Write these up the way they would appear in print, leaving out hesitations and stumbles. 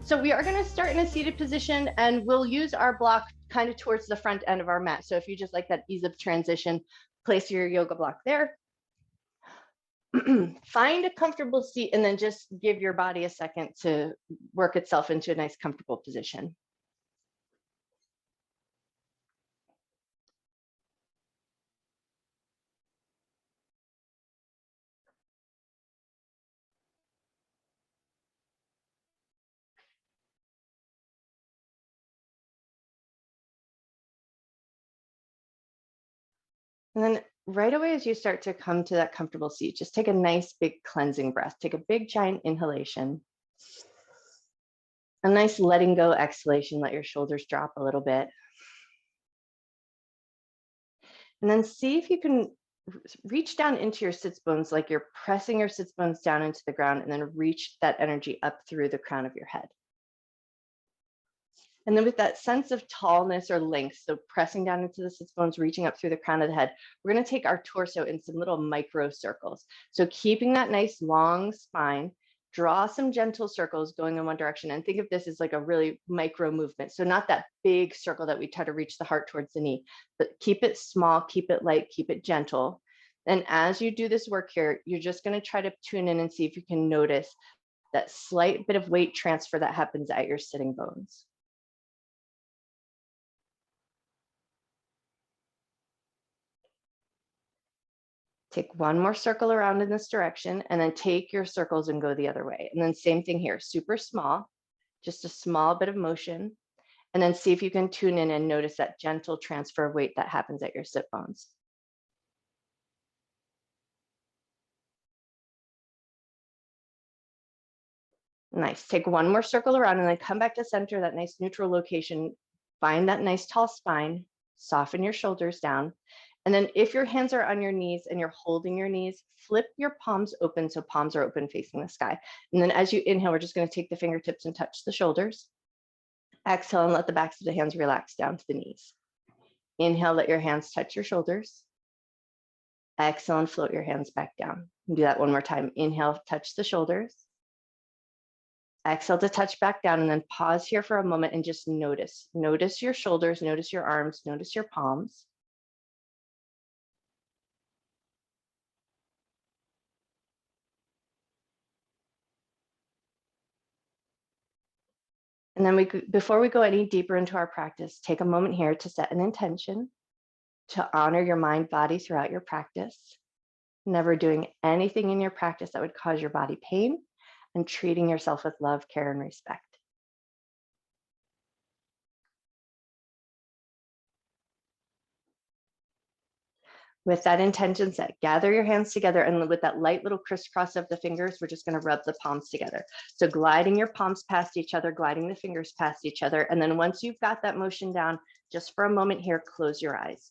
So we are going to start in a seated position, and we'll use our block kind of towards the front end of our mat. So if you just like that ease of transition, place your yoga block there. Find a comfortable seat and then just give your body a second to work itself into a nice comfortable position. And then right away, as you start to come to that comfortable seat, just take a nice big cleansing breath. Take a big giant inhalation. A nice letting go exhalation. Let your shoulders drop a little bit. And then see if you can reach down into your sits bones like you're pressing your sits bones down into the ground, and then reach that energy up through the crown of your head. And then with that sense of tallness or length, so pressing down into the sits bones, reaching up through the crown of the head, we're going to take our torso in some little micro circles. So keeping that nice long spine, draw some gentle circles going in one direction, and think of this as like a really micro movement. So not that big circle that we try to reach the heart towards the knee, but keep it small, keep it light, keep it gentle. And as you do this work here, you're just going to try to tune in and see if you can notice that slight bit of weight transfer that happens at your sitting bones. Take one more circle around in this direction, and then take your circles and go the other way. And then same thing here, super small, just a small bit of motion. And then see if you can tune in and notice that gentle transfer of weight that happens at your sit bones. Nice. Take one more circle around and then come back to center, that nice neutral location. Find that nice tall spine, soften your shoulders down. And then if your hands are on your knees and you're holding your knees, flip your palms open so palms are open facing the sky. And then as you inhale, we're just going to take the fingertips and touch the shoulders. Exhale and let the backs of the hands relax down to the knees. Inhale, let your hands touch your shoulders. Exhale and float your hands back down. Do that one more time. Inhale, touch the shoulders. Exhale to touch back down, and then pause here for a moment and just notice. Notice your shoulders, notice your arms, notice your palms. And then before we go any deeper into our practice, take a moment here to set an intention to honor your mind, body throughout your practice, never doing anything in your practice that would cause your body pain, and treating yourself with love, care, and respect. With that intention set, gather your hands together, and with that light little crisscross of the fingers, we're just going to rub the palms together. So gliding your palms past each other, gliding the fingers past each other. And then once you've got that motion down, just for a moment here, close your eyes.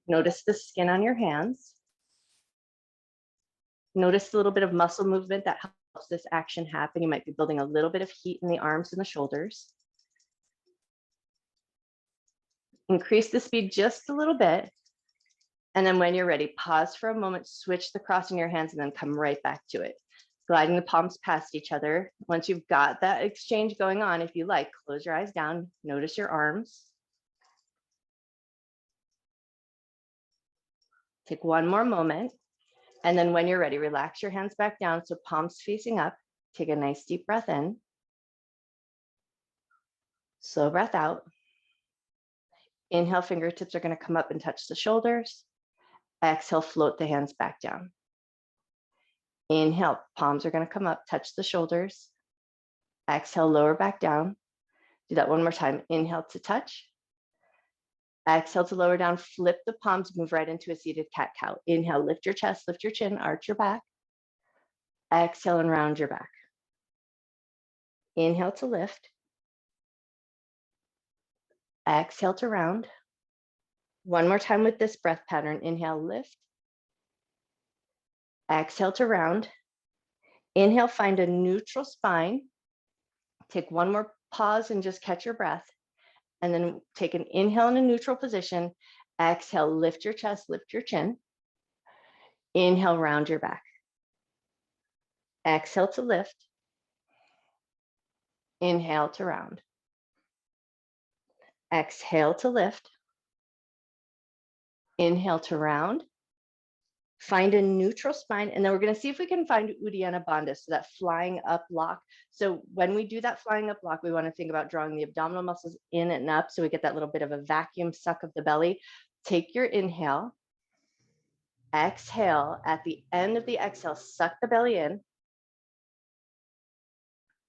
Notice the skin on your hands. Notice the little bit of muscle movement that helps this action happen. You might be building a little bit of heat in the arms and the shoulders. Increase the speed just a little bit. And then when you're ready, pause for a moment, switch the cross in your hands, and then come right back to it. Gliding the palms past each other. Once you've got that exchange going on, if you like, close your eyes down, notice your arms. Take one more moment. And then when you're ready, relax your hands back down, so palms facing up. Take a nice deep breath in. Slow breath out. Inhale, fingertips are going to come up and touch the shoulders. Exhale, float the hands back down. Inhale, palms are going to come up, touch the shoulders. Exhale, lower back down. Do that one more time. Inhale to touch. Exhale to lower down, flip the palms, move right into a seated cat-cow. Inhale, lift your chest, lift your chin, arch your back. Exhale and round your back. Inhale to lift. Exhale to round. One more time with this breath pattern. Inhale, lift. Exhale to round. Inhale, find a neutral spine. Take one more pause and just catch your breath. And then take an inhale in a neutral position. Exhale, lift your chest, lift your chin. Inhale, round your back. Exhale to lift. Inhale to round. Exhale to lift. Inhale to round. Find a neutral spine, and then we're going to see if we can find Uddiyana Bandha, so that flying up block. So when we do that flying up block, we want to think about drawing the abdominal muscles in and up, so we get that little bit of a vacuum suck of the belly. Take your inhale. Exhale. At the end of the exhale, suck the belly in.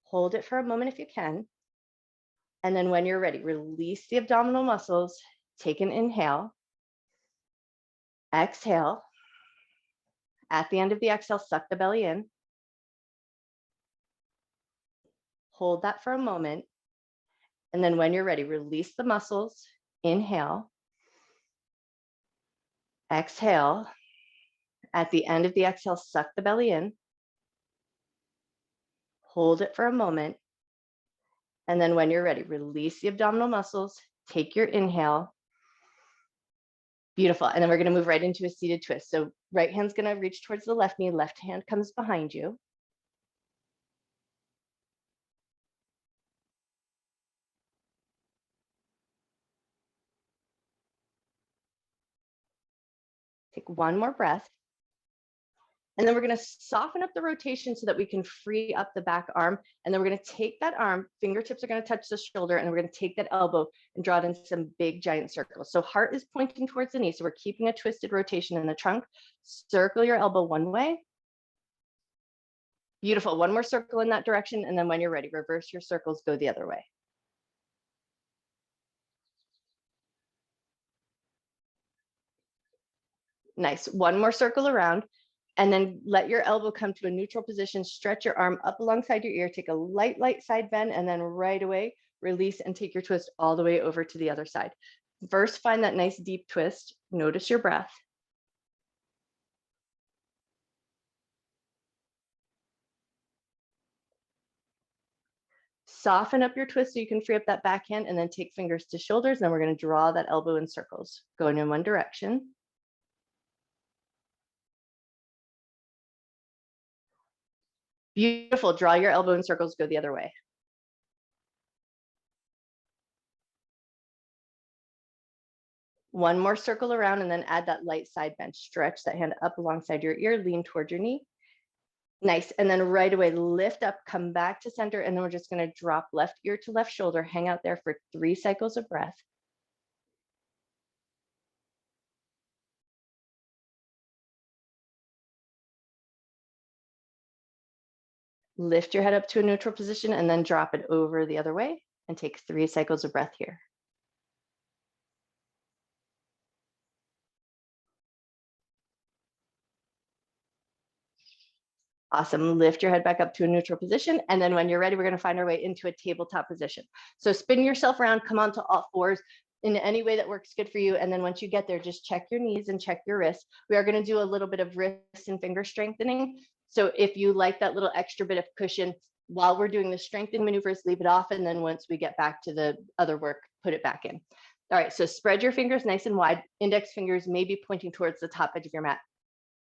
Hold it for a moment if you can. And then when you're ready, release the abdominal muscles. Take an inhale. Exhale. At the end of the exhale, suck the belly in. Hold that for a moment. And then when you're ready, release the muscles. Inhale. Exhale. At the end of the exhale, suck the belly in. Hold it for a moment. And then when you're ready, release the abdominal muscles. Take your inhale. Beautiful. And then we're going to move right into a seated twist. So right hand's going to reach towards the left knee. Left hand comes behind you. Take one more breath. And then we're going to soften up the rotation so that we can free up the back arm. And then we're going to take that arm, fingertips are going to touch the shoulder, and we're going to take that elbow and draw it into some big giant circles. So heart is pointing towards the knee. So we're keeping a twisted rotation in the trunk. Circle your elbow one way. Beautiful. One more circle in that direction. And then when you're ready, reverse your circles, go the other way. Nice. One more circle around. And then let your elbow come to a neutral position. Stretch your arm up alongside your ear. Take a light side bend, and then right away, release and take your twist all the way over to the other side. First, find that nice deep twist. Notice your breath. Soften up your twist so you can free up that backhand, and then take fingers to shoulders. Then we're going to draw that elbow in circles, going in one direction. Beautiful. Draw your elbow in circles, go the other way. One more circle around, and then add that light side bend. Stretch that hand up alongside your ear, lean toward your knee. Nice. And then right away, lift up, come back to center, and then we're just going to drop left ear to left shoulder. Hang out there for 3 cycles of breath. Lift your head up to a neutral position, and then drop it over the other way, and take 3 cycles of breath here. Awesome. Lift your head back up to a neutral position. And then when you're ready, we're going to find our way into a tabletop position. So spin yourself around, come onto all fours in any way that works good for you. And then once you get there, just check your knees and check your wrists. We are going to do a little bit of wrist and finger strengthening. So if you like that little extra bit of cushion while we're doing the strengthening maneuvers, leave it off. And then once we get back to the other work, put it back in. All right. So spread your fingers nice and wide. Index fingers may be pointing towards the top edge of your mat.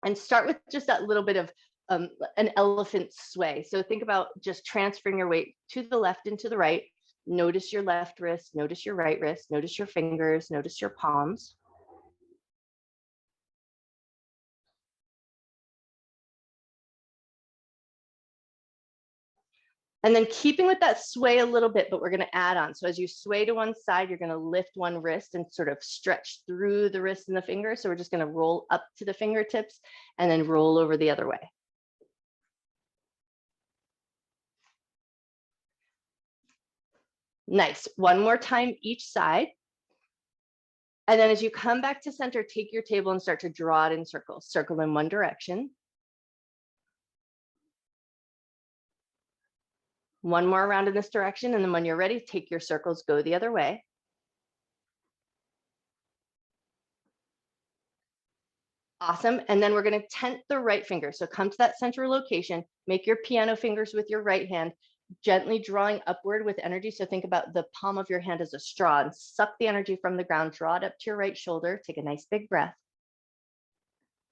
And start with just that little bit of an elephant sway. So think about just transferring your weight to the left and to the right. Notice your left wrist, notice your right wrist, notice your fingers, notice your palms. And then keeping with that sway a little bit, but we're going to add on. So as you sway to one side, you're going to lift one wrist and sort of stretch through the wrist and the finger. So we're just going to roll up to the fingertips and then roll over the other way. Nice. One more time each side. And then as you come back to center, take your table and start to draw it in circles. Circle in one direction. One more round in this direction. And then when you're ready, take your circles, go the other way. Awesome. And then we're going to tent the right finger. So come to that central location, make your piano fingers with your right hand, gently drawing upward with energy. So think about the palm of your hand as a straw and suck the energy from the ground, draw it up to your right shoulder. Take a nice big breath.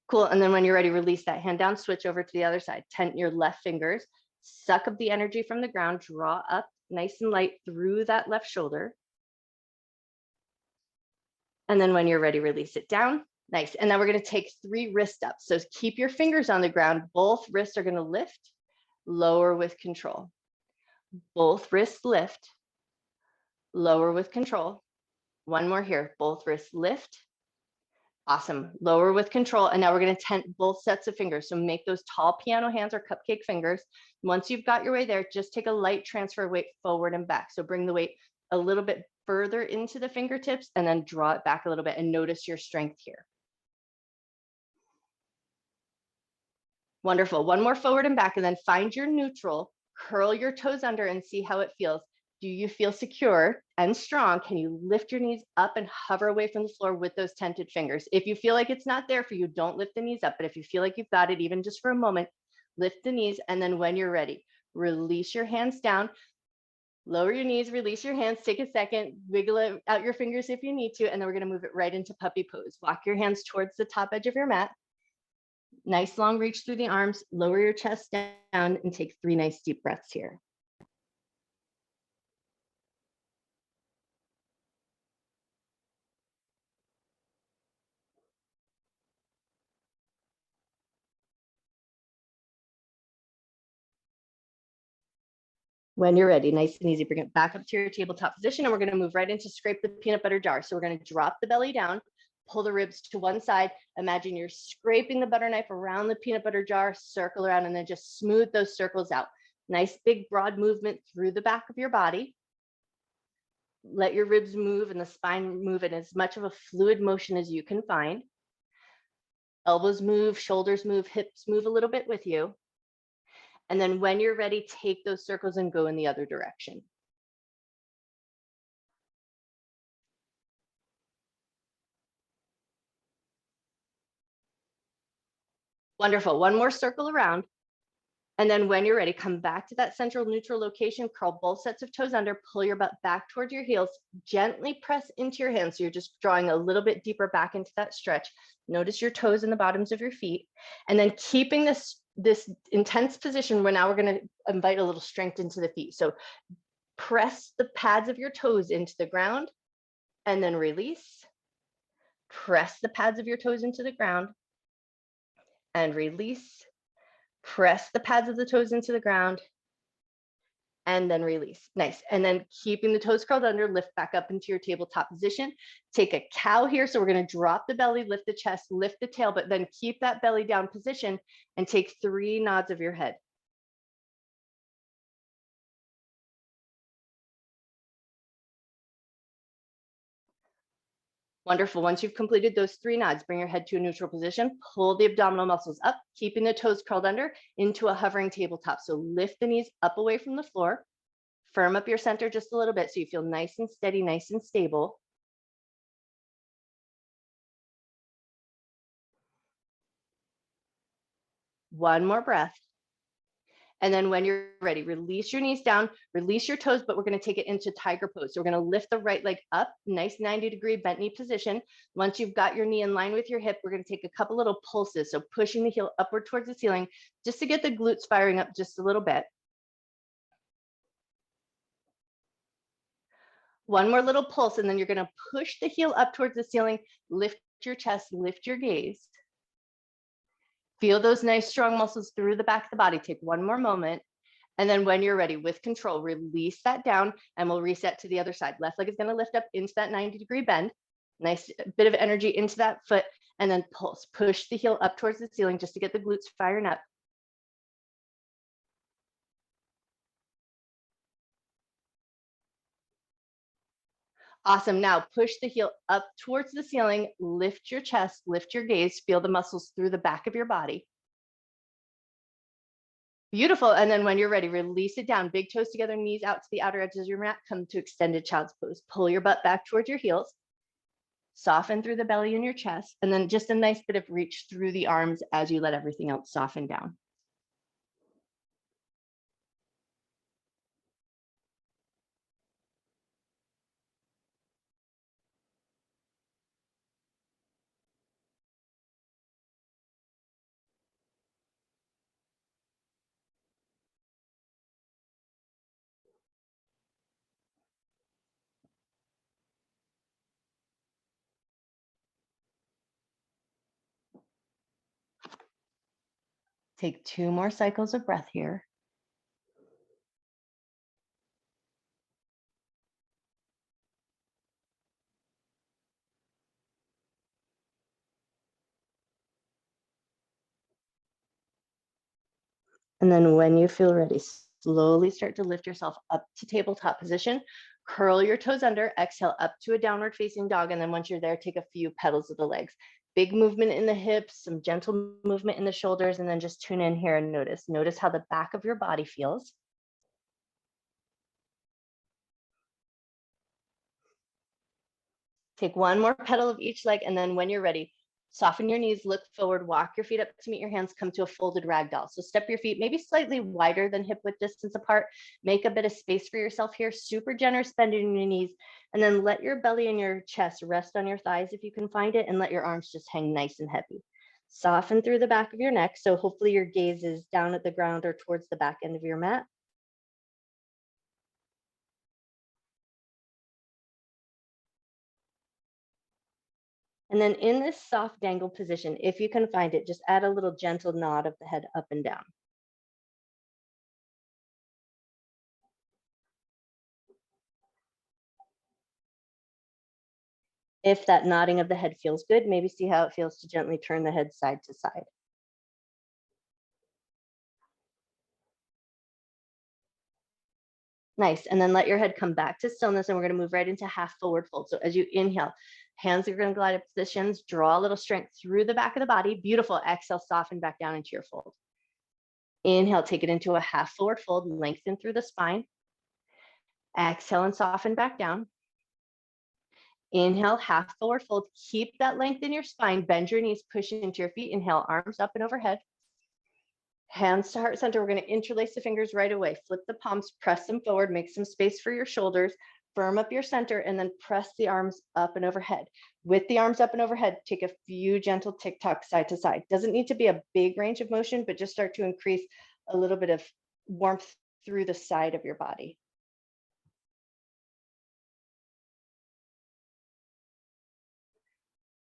Cool. And then when you're ready, release that hand down, switch over to the other side. Tent your left fingers, suck up the energy from the ground, draw up, nice and light through that left shoulder. And then when you're ready, release it down. Nice. And now we're going to take 3 wrist ups. So keep your fingers on the ground. Both wrists are going to lift, lower with control. Both wrists lift, lower with control. One more here. Both wrists lift. Awesome. Lower with control. And now we're going to tent both sets of fingers. So make those tall piano hands or cupcake fingers. Once you've got your way there, just take a light transfer of weight forward and back. So bring the weight a little bit further into the fingertips and then draw it back a little bit and notice your strength here. Wonderful. One more forward and back, and then find your neutral, curl your toes under and see how it feels. Do you feel secure and strong? Can you lift your knees up and hover away from the floor with those tented fingers? If you feel like it's not there for you, don't lift the knees up. But if you feel like you've got it, even just for a moment, lift the knees. And then when you're ready, release your hands down, lower your knees, release your hands, take a second, wiggle out your fingers if you need to. And then we're going to move it right into puppy pose. Walk your hands towards the top edge of your mat. Nice long reach through the arms, lower your chest down and take 3 nice deep breaths here. When you're ready, nice and easy, bring it back up to your tabletop position, and we're going to move right into scrape the peanut butter jar. So we're going to drop the belly down, pull the ribs to one side. Imagine you're scraping the butter knife around the peanut butter jar, circle around, and then just smooth those circles out. Nice big broad movement through the back of your body. Let your ribs move and the spine move in as much of a fluid motion as you can find. Elbows move, shoulders move, hips move a little bit with you. And then when you're ready, take those circles and go in the other direction. Wonderful. One more circle around. And then when you're ready, come back to that central neutral location, curl both sets of toes under, pull your butt back towards your heels, gently press into your hands. So you're just drawing a little bit deeper back into that stretch. Notice your toes in the bottoms of your feet. And then keeping this intense position, now we're going to invite a little strength into the feet. So press the pads of your toes into the ground and then release. Press the pads of your toes into the ground and release. Press the pads of the toes into the ground and then release. Nice. And then keeping the toes curled under, lift back up into your tabletop position. Take a cow here. So we're going to drop the belly, lift the chest, lift the tail, but then keep that belly down position and take 3 nods of your head. Wonderful. Once you've completed those 3 nods, bring your head to a neutral position, pull the abdominal muscles up, keeping the toes curled under into a hovering tabletop. So lift the knees up away from the floor, firm up your center just a little bit so you feel nice and steady, nice and stable. One more breath. And then when you're ready, release your knees down, release your toes, but we're going to take it into tiger pose. So we're going to lift the right leg up, nice 90-degree bent knee position. Once you've got your knee in line with your hip, we're going to take a couple little pulses. So pushing the heel upward towards the ceiling, just to get the glutes firing up just a little bit. One more little pulse, and then you're going to push the heel up towards the ceiling, lift your chest, lift your gaze. Feel those nice strong muscles through the back of the body. Take one more moment. And then when you're ready, with control, release that down and we'll reset to the other side. Left leg is going to lift up into that 90-degree bend. Nice bit of energy into that foot and then pulse. Push the heel up towards the ceiling just to get the glutes firing up. Awesome. Now push the heel up towards the ceiling, lift your chest, lift your gaze, feel the muscles through the back of your body. Beautiful. And then when you're ready, release it down. Big toes together, knees out to the outer edges of your mat. Come to extended child's pose. Pull your butt back towards your heels. Soften through the belly and your chest. And then just a nice bit of reach through the arms as you let everything else soften down. Take 2 more cycles of breath here. And then when you feel ready, slowly start to lift yourself up to tabletop position. Curl your toes under, exhale up to a downward facing dog. And then once you're there, take a few pedals of the legs. Big movement in the hips, some gentle movement in the shoulders, and then just tune in here and notice. Notice how the back of your body feels. Take one more pedal of each leg, and then when you're ready, soften your knees, look forward, walk your feet up to meet your hands, come to a folded ragdoll. So step your feet maybe slightly wider than hip width distance apart. Make a bit of space for yourself here. Super generous bending your knees, and then let your belly and your chest rest on your thighs if you can find it, and let your arms just hang nice and heavy. Soften through the back of your neck. So hopefully your gaze is down at the ground or towards the back end of your mat. And then in this soft dangle position, if you can find it, just add a little gentle nod of the head up and down. If that nodding of the head feels good, maybe see how it feels to gently turn the head side to side. Nice. And then let your head come back to stillness, and we're going to move right into half forward fold. So as you inhale, hands are going to glide up positions, draw a little strength through the back of the body. Beautiful. Exhale, soften back down into your fold. Inhale, take it into a half forward fold, lengthen through the spine. Exhale and soften back down. Inhale, half forward fold. Keep that length in your spine. Bend your knees, push into your feet. Inhale, arms up and overhead. Hands to heart center. We're going to interlace the fingers right away. Flip the palms, press them forward, make some space for your shoulders, firm up your center, and then press the arms up and overhead. With the arms up and overhead, take a few gentle tick-tock side to side. Doesn't need to be a big range of motion, but just start to increase a little bit of warmth through the side of your body.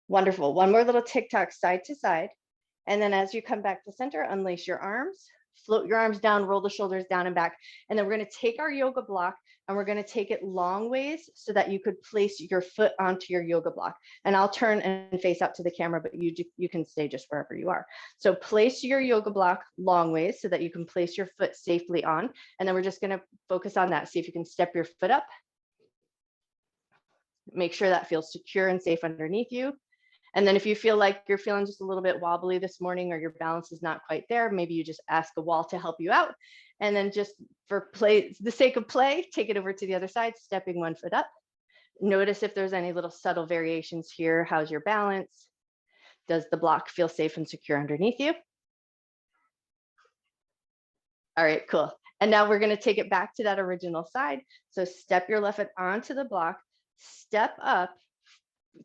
Wonderful. One more little tick-tock side to side. And then as you come back to center, unlace your arms, float your arms down, roll the shoulders down and back. And then we're going to take our yoga block and we're going to take it long ways so that you could place your foot onto your yoga block. And I'll turn and face out to the camera, but you can stay just wherever you are. So place your yoga block long ways so that you can place your foot safely on. And then we're just going to focus on that. See if you can step your foot up. Make sure that feels secure and safe underneath you. And then if you feel like you're feeling just a little bit wobbly this morning or your balance is not quite there, maybe you just ask a wall to help you out. And then just for the sake of play, take it over to the other side, stepping one foot up. Notice if there's any little subtle variations here. How's your balance? Does the block feel safe and secure underneath you? All right, cool. And now we're going to take it back to that original side. So step your left foot onto the block, step up,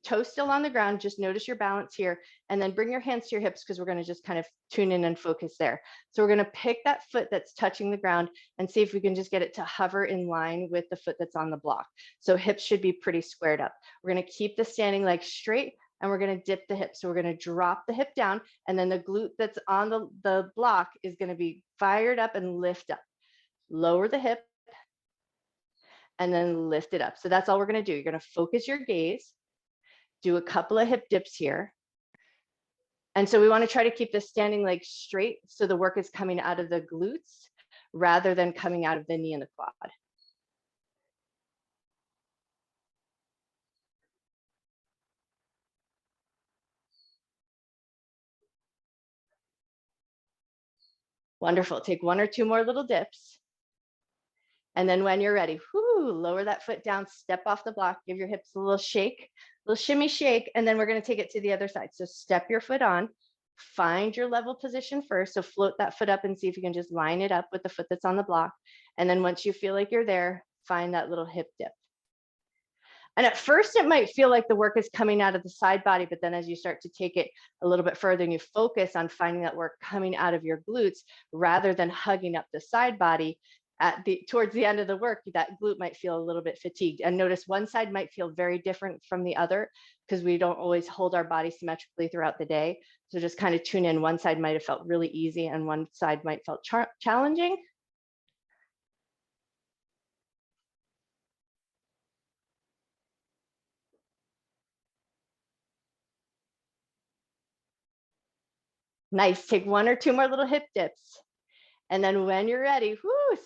toe still on the ground, just notice your balance here, and then bring your hands to your hips because we're going to just kind of tune in and focus there. So we're going to pick that foot that's touching the ground and see if we can just get it to hover in line with the foot that's on the block. So hips should be pretty squared up. We're going to keep the standing leg straight and we're going to dip the hip. So we're going to drop the hip down and then the glute that's on the block is going to be fired up and lift up. Lower the hip and then lift it up. So that's all we're going to do. You're going to focus your gaze. Do a couple of hip dips here. And so we want to try to keep the standing leg straight so the work is coming out of the glutes rather than coming out of the knee and the quad. Wonderful. Take one or two more little dips. And then when you're ready, lower that foot down, step off the block, give your hips a little shake, little shimmy shake, and then we're going to take it to the other side. So step your foot on, find your level position first. So float that foot up and see if you can just line it up with the foot that's on the block. And then once you feel like you're there, find that little hip dip. And at first it might feel like the work is coming out of the side body, but then as you start to take it a little bit further and you focus on finding that work coming out of your glutes rather than hugging up the side body, towards the end of the work, that glute might feel a little bit fatigued. And notice one side might feel very different from the other because we don't always hold our body symmetrically throughout the day. So just kind of tune in. One side might have felt really easy and one side might felt challenging. Nice. Take one or two more little hip dips. And then when you're ready,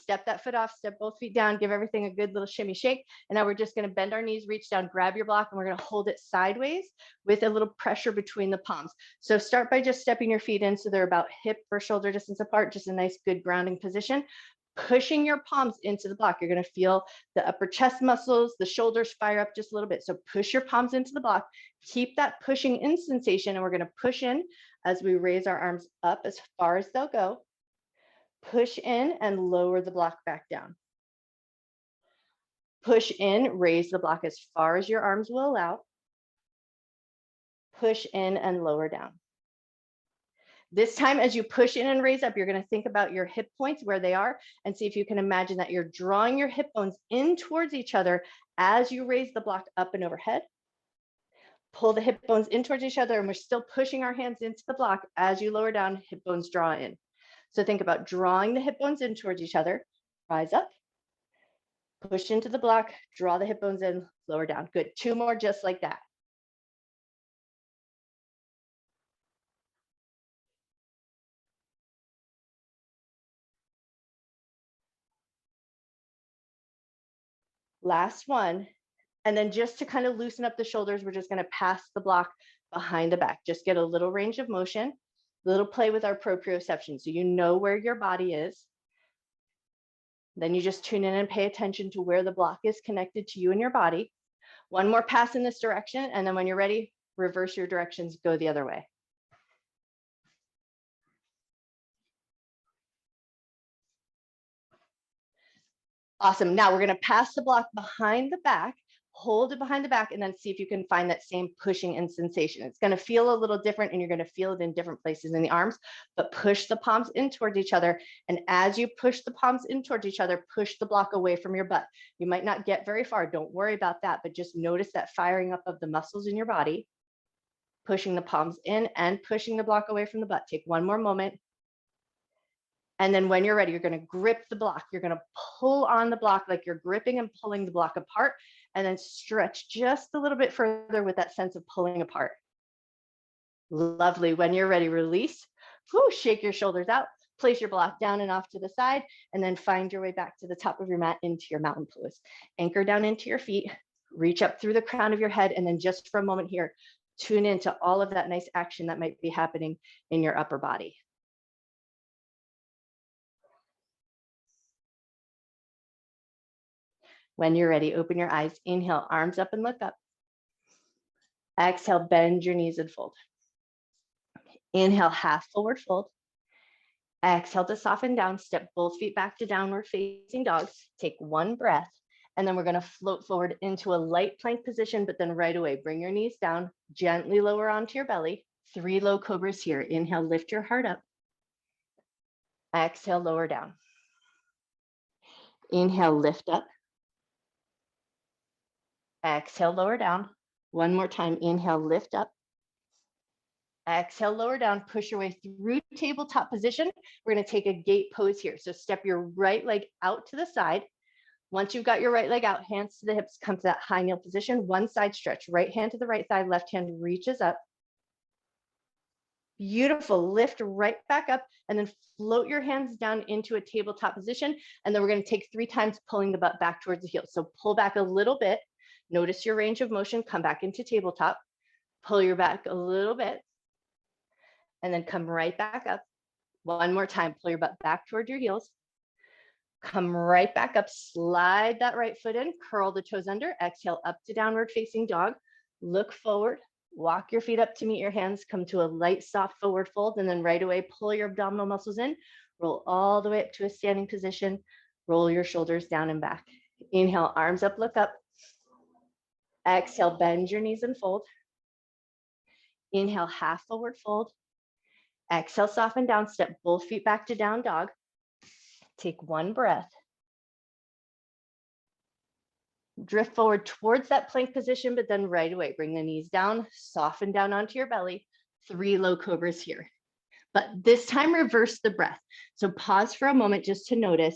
step that foot off, step both feet down, give everything a good little shimmy shake. And now we're just going to bend our knees, reach down, grab your block, and we're going to hold it sideways with a little pressure between the palms. So start by just stepping your feet in so they're about hip or shoulder distance apart, just a nice good grounding position. Pushing your palms into the block. You're going to feel the upper chest muscles, the shoulders fire up just a little bit. So push your palms into the block. Keep that pushing in sensation, and we're going to push in as we raise our arms up as far as they'll go. Push in and lower the block back down. Push in, raise the block as far as your arms will allow. Push in and lower down. This time, as you push in and raise up, you're going to think about your hip points, where they are, and see if you can imagine that you're drawing your hip bones in towards each other as you raise the block up and overhead. Pull the hip bones in towards each other, and we're still pushing our hands into the block as you lower down, hip bones draw in. So think about drawing the hip bones in towards each other, rise up, push into the block, draw the hip bones in, lower down. Good. Two more just like that. Last one. And then just to kind of loosen up the shoulders, we're just going to pass the block behind the back. Just get a little range of motion, a little play with our proprioception so you know where your body is. Then you just tune in and pay attention to where the block is connected to you and your body. One more pass in this direction, and then when you're ready, reverse your directions, go the other way. Awesome. Now we're going to pass the block behind the back, hold it behind the back, and then see if you can find that same pushing in sensation. It's going to feel a little different, and you're going to feel it in different places in the arms, but push the palms in towards each other. And as you push the palms in towards each other, push the block away from your butt. You might not get very far. Don't worry about that, but just notice that firing up of the muscles in your body, pushing the palms in and pushing the block away from the butt. Take one more moment. And then when you're ready, you're going to grip the block. You're going to pull on the block like you're gripping and pulling the block apart, and then stretch just a little bit further with that sense of pulling apart. Lovely. When you're ready, release. Shake your shoulders out. Place your block down and off to the side, and then find your way back to the top of your mat into your mountain pose. Anchor down into your feet. Reach up through the crown of your head, and then just for a moment here, tune into all of that nice action that might be happening in your upper body. When you're ready, open your eyes. Inhale, arms up and look up. Exhale, bend your knees and fold. Inhale, half forward fold. Exhale to soften down. Step both feet back to downward facing dog. Take one breath, and then we're going to float forward into a light plank position, but then right away, bring your knees down, gently lower onto your belly. 3 low cobras here. Inhale, lift your heart up. Exhale, lower down. Inhale, lift up. Exhale, lower down. One more time. Inhale, lift up. Exhale, lower down. Push your way through tabletop position. We're going to take a gate pose here. So step your right leg out to the side. Once you've got your right leg out, hands to the hips, come to that high kneel position. One side stretch. Right hand to the right side, left hand reaches up. Beautiful. Lift right back up, and then float your hands down into a tabletop position. And then we're going to take 3 times, pulling the butt back towards the heels. So pull back a little bit. Notice your range of motion. Come back into tabletop. Pull your back a little bit, and then come right back up. One more time. Pull your butt back toward your heels. Come right back up. Slide that right foot in. Curl the toes under. Exhale up to downward facing dog. Look forward. Walk your feet up to meet your hands. Come to a light, soft forward fold, and then right away, pull your abdominal muscles in. Roll all the way up to a standing position. Roll your shoulders down and back. Inhale, arms up, look up. Exhale, bend your knees and fold. Inhale, half forward fold. Exhale, soften down. Step both feet back to down dog. Take one breath. Drift forward towards that plank position, but then right away, bring the knees down, soften down onto your belly. 3 low cobras here. But this time, reverse the breath. So pause for a moment just to notice.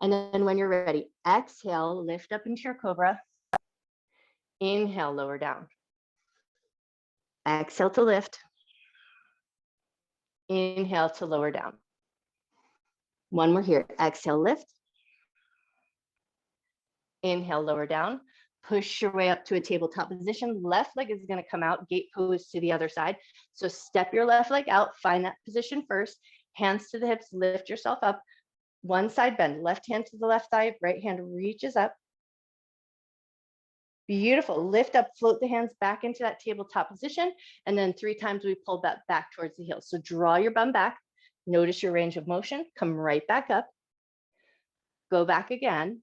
And then when you're ready, exhale, lift up into your cobra. Inhale, lower down. Exhale to lift. Inhale to lower down. One more here. Exhale, lift. Inhale, lower down. Push your way up to a tabletop position. Left leg is going to come out, gate pose to the other side. So step your left leg out, find that position first. Hands to the hips, lift yourself up. One side bend, left hand to the left thigh, right hand reaches up. Beautiful. Lift up, float the hands back into that tabletop position. And then 3 times we pull that back towards the heels. So draw your bum back. Notice your range of motion. Come right back up. Go back again.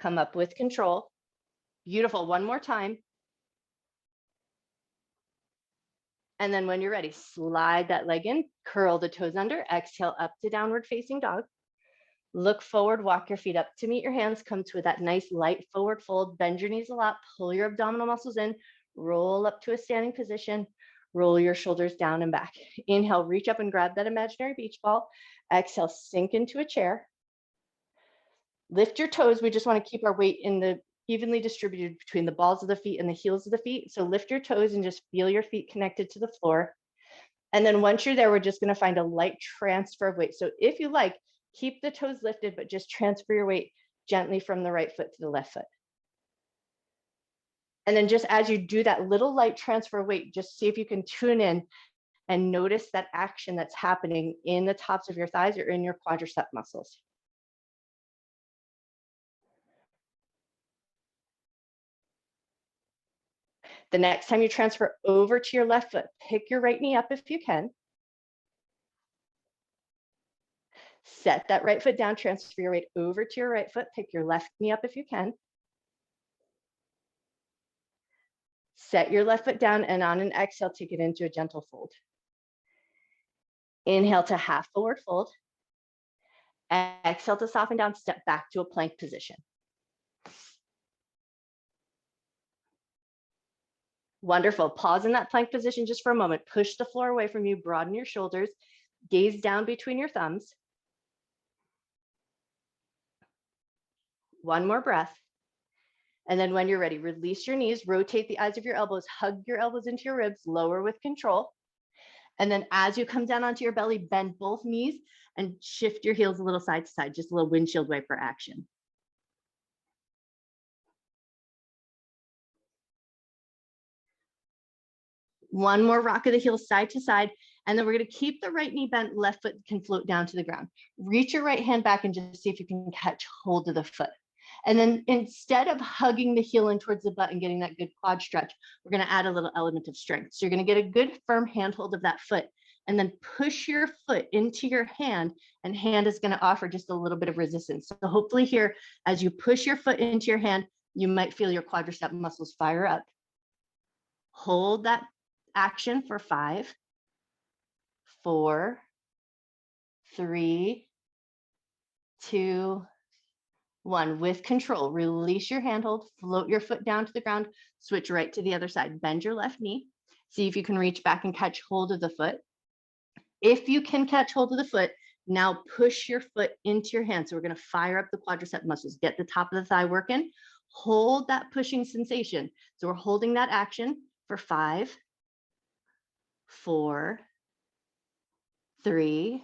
Come up with control. Beautiful. One more time. And then when you're ready, slide that leg in, curl the toes under, exhale up to downward facing dog. Look forward, walk your feet up to meet your hands, come to that nice light forward fold, bend your knees a lot, pull your abdominal muscles in, roll up to a standing position, roll your shoulders down and back. Inhale, reach up and grab that imaginary beach ball. Exhale, sink into a chair. Lift your toes. We just want to keep our weight in the evenly distributed between the balls of the feet and the heels of the feet. So lift your toes and just feel your feet connected to the floor. And then once you're there, we're just going to find a light transfer of weight. So if you like, keep the toes lifted, but just transfer your weight gently from the right foot to the left foot. And then just as you do that little light transfer of weight, just see if you can tune in and notice that action that's happening in the tops of your thighs or in your quadricep muscles. The next time you transfer over to your left foot, pick your right knee up if you can. Set that right foot down, transfer your weight over to your right foot, pick your left knee up if you can. Set your left foot down and on an exhale, take it into a gentle fold. Inhale to half forward fold. Exhale to soften down, step back to a plank position. Wonderful. Pause in that plank position just for a moment. Push the floor away from you, broaden your shoulders, gaze down between your thumbs. One more breath. And then when you're ready, release your knees, rotate the eyes of your elbows, hug your elbows into your ribs, lower with control. And then as you come down onto your belly, bend both knees and shift your heels a little side to side, just a little windshield wiper action. One more rock of the heels side to side. And then we're going to keep the right knee bent, left foot can float down to the ground. Reach your right hand back and just see if you can catch hold of the foot. And then instead of hugging the heel in towards the butt and getting that good quad stretch, we're going to add a little element of strength. So you're going to get a good firm handhold of that foot and then push your foot into your hand, and hand is going to offer just a little bit of resistance. So hopefully here, as you push your foot into your hand, you might feel your quadricep muscles fire up. Hold that action for 5, 4, 3, 2, 1. With control, release your handhold, float your foot down to the ground, switch right to the other side, bend your left knee, see if you can reach back and catch hold of the foot. If you can catch hold of the foot, now push your foot into your hand. So we're going to fire up the quadricep muscles, get the top of the thigh working, hold that pushing sensation. So we're holding that action for 5, 4, 3,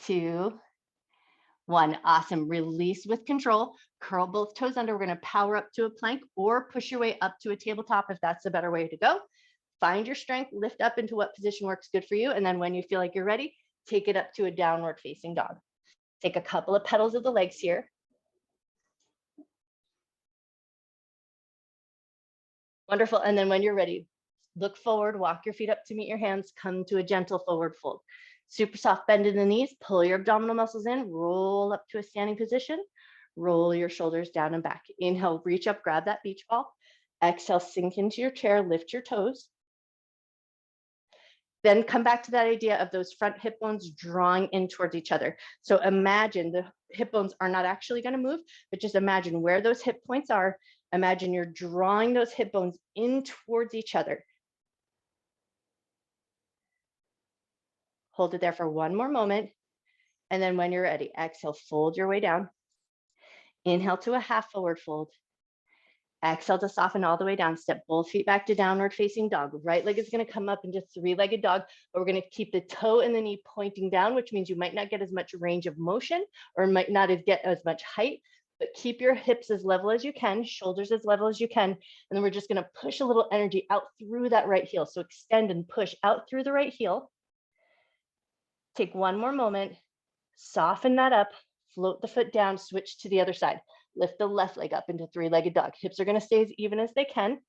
2, 1. Awesome. Release with control. Curl both toes under. We're going to power up to a plank or push your way up to a tabletop if that's the better way to go. Find your strength, lift up into what position works good for you. And then when you feel like you're ready, take it up to a downward facing dog. Take a couple of petals of the legs here. Wonderful. And then when you're ready, look forward, walk your feet up to meet your hands, come to a gentle forward fold. Super soft bend in the knees, pull your abdominal muscles in, roll up to a standing position, roll your shoulders down and back. Inhale, reach up, grab that beach ball. Exhale, sink into your chair, lift your toes. Then come back to that idea of those front hip bones drawing in towards each other. So imagine the hip bones are not actually going to move, but just imagine where those hip points are. Imagine you're drawing those hip bones in towards each other. Hold it there for one more moment. And then when you're ready, exhale, fold your way down. Inhale to a half forward fold. Exhale to soften all the way down. Step both feet back to downward facing dog. Right leg is going to come up into three-legged dog, but we're going to keep the toe and the knee pointing down, which means you might not get as much range of motion or might not get as much height, but keep your hips as level as you can, shoulders as level as you can. And then we're just going to push a little energy out through that right heel. So extend and push out through the right heel. Take one more moment, soften that up, float the foot down, switch to the other side. Lift the left leg up into three-legged dog. Hips are going to stay as even as they can.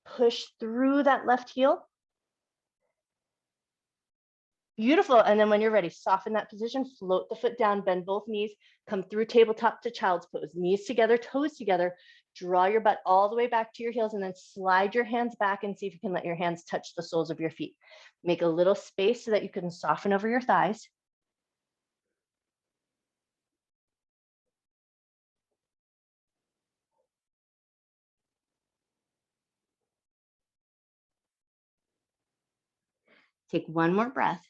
Push through that left heel. Beautiful. And then when you're ready, soften that position, float the foot down, bend both knees, come through tabletop to child's pose. Knees together, toes together. Draw your butt all the way back to your heels and then slide your hands back and see if you can let your hands touch the soles of your feet. Make a little space so that you can soften over your thighs. Take one more breath.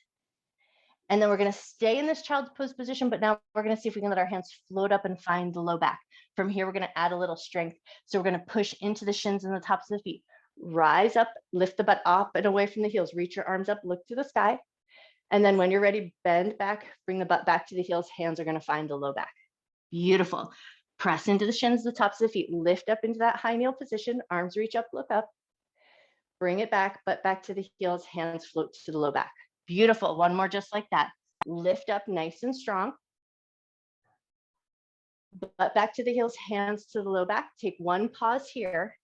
And then we're going to stay in this child's pose position, but now we're going to see if we can let our hands float up and find the low back. From here, we're going to add a little strength. So we're going to push into the shins and the tops of the feet. Rise up, lift the butt up and away from the heels. Reach your arms up, look to the sky. And then when you're ready, bend back, bring the butt back to the heels. Hands are going to find the low back. Beautiful. Press into the shins, the tops of the feet. Lift up into that high kneel position. Arms reach up, look up. Bring it back, butt back to the heels. Hands float to the low back. Beautiful. One more just like that. Lift up nice and strong. Butt back to the heels, hands to the low back. Take one pause here.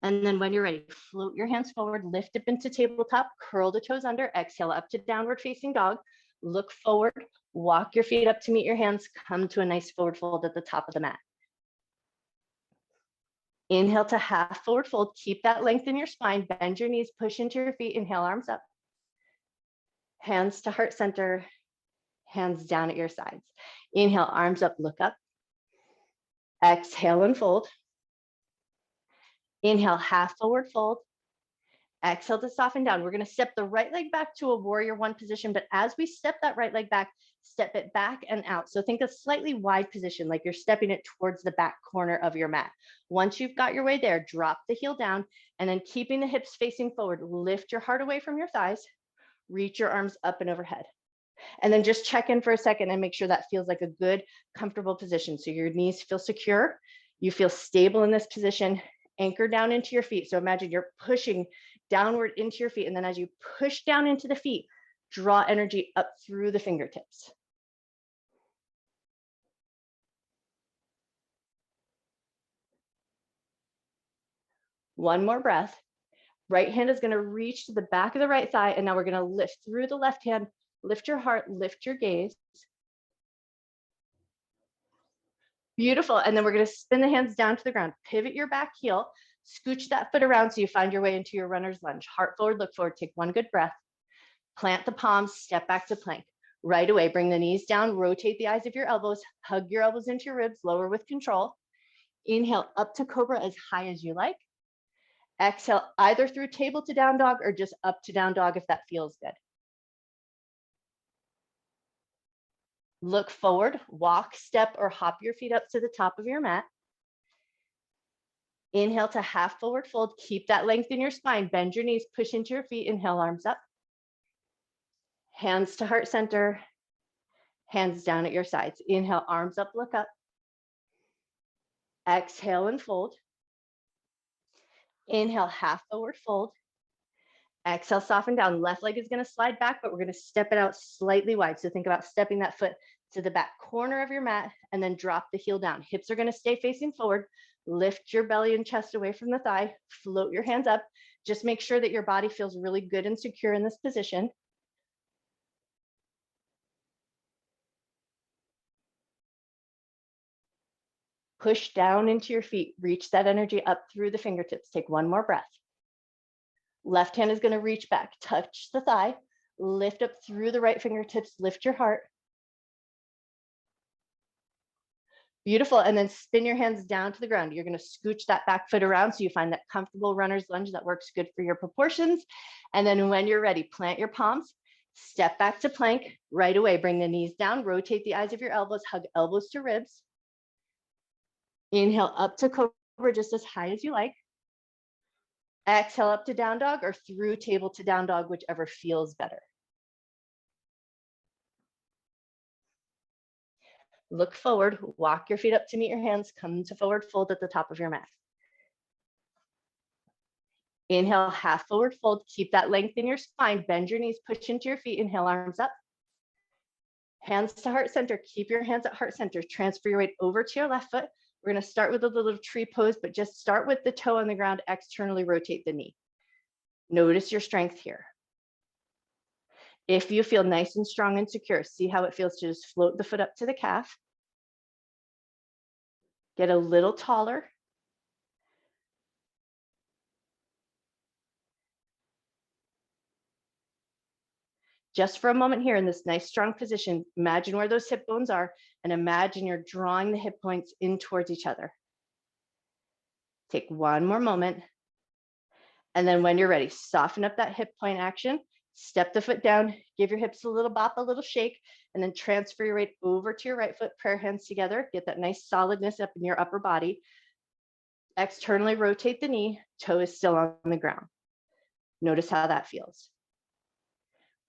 And then when you're ready, float your hands forward, lift up into tabletop, curl the toes under, exhale up to downward facing dog. Look forward, walk your feet up to meet your hands, come to a nice forward fold at the top of the mat. Inhale to half forward fold. Keep that length in your spine. Bend your knees, push into your feet. Inhale, arms up. Hands to heart center. Hands down at your sides. Inhale, arms up, look up. Exhale and fold. Inhale, half forward fold. Exhale to soften down. We're going to step the right leg back to a warrior one position, but as we step that right leg back, step it back and out. So think a slightly wide position, like you're stepping it towards the back corner of your mat. Once you've got your way there, drop the heel down, and then keeping the hips facing forward, lift your heart away from your thighs, reach your arms up and overhead. And then just check in for a second and make sure that feels like a good, comfortable position. So your knees feel secure, you feel stable in this position, anchor down into your feet. So imagine you're pushing downward into your feet. And then as you push down into the feet, draw energy up through the fingertips. One more breath. Right hand is going to reach to the back of the right thigh. And now we're going to lift through the left hand, lift your heart, lift your gaze. Beautiful. And then we're going to spin the hands down to the ground, pivot your back heel, scooch that foot around so you find your way into your runner's lunge. Heart forward, look forward, take one good breath. Plant the palms, step back to plank. Right away, bring the knees down, rotate the eyes of your elbows, hug your elbows into your ribs, lower with control. Inhale up to cobra as high as you like. Exhale either through table to down dog or just up to down dog if that feels good. Look forward, walk, step, or hop your feet up to the top of your mat. Inhale to half forward fold. Keep that length in your spine. Bend your knees, push into your feet. Inhale, arms up. Hands to heart center. Hands down at your sides. Inhale, arms up, look up. Exhale and fold. Inhale, half forward fold. Exhale, soften down. Left leg is going to slide back, but we're going to step it out slightly wide. So think about stepping that foot to the back corner of your mat and then drop the heel down. Hips are going to stay facing forward. Lift your belly and chest away from the thigh. Float your hands up. Just make sure that your body feels really good and secure in this position. Push down into your feet. Reach that energy up through the fingertips. Take one more breath. Left hand is going to reach back, touch the thigh, lift up through the right fingertips, lift your heart. Beautiful. And then spin your hands down to the ground. You're going to scooch that back foot around so you find that comfortable runner's lunge that works good for your proportions. And then when you're ready, plant your palms, step back to plank. Right away, bring the knees down, rotate the eyes of your elbows, hug elbows to ribs. Inhale up to cobra just as high as you like. Exhale up to down dog or through table to down dog, whichever feels better. Look forward, walk your feet up to meet your hands, come to forward fold at the top of your mat. Inhale, half forward fold, keep that length in your spine, bend your knees, push into your feet, inhale, arms up. Hands to heart center, keep your hands at heart center, transfer your weight over to your left foot. We're gonna start with a little tree pose, but just start with the toe on the ground, externally rotate the knee. Notice your strength here. If you feel nice and strong and secure, see how it feels to just float the foot up to the calf. Get a little taller. Just for a moment here in this nice strong position, imagine where those hip bones are and imagine you're drawing the hip points in towards each other. Take one more moment. And then when you're ready, soften up that hip point action, step the foot down, give your hips a little bop, a little shake, and then transfer your weight over to your right foot, prayer hands together, get that nice solidness up in your upper body. Externally rotate the knee, toe is still on the ground. Notice how that feels.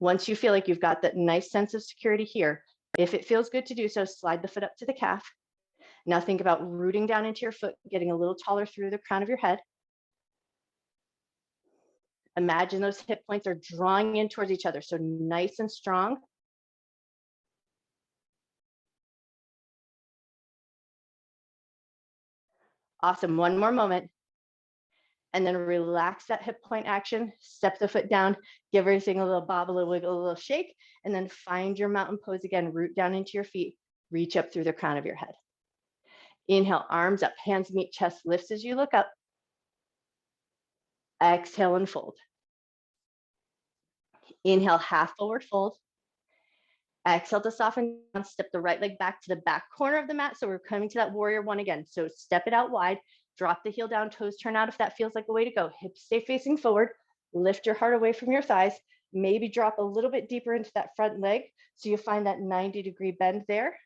Once you feel like you've got that nice sense of security here, if it feels good to do so, slide the foot up to the calf. Now think about rooting down into your foot, getting a little taller through the crown of your head. Imagine those hip points are drawing in towards each other, so nice and strong. Awesome, one more moment. And then relax that hip point action, step the foot down, give everything a little bob, a little wiggle, a little shake, and then find your mountain pose again, root down into your feet, reach up through the crown of your head. Inhale, arms up, hands meet chest, lifts as you look up. Exhale and fold. Inhale, half forward fold. Exhale to soften down, step the right leg back to the back corner of the mat. So we're coming to that warrior one again. So step it out wide, drop the heel down, toes turn out if that feels like a way to go. Hips stay facing forward, lift your heart away from your thighs, maybe drop a little bit deeper into that front leg. So you find that 90-degree bend there.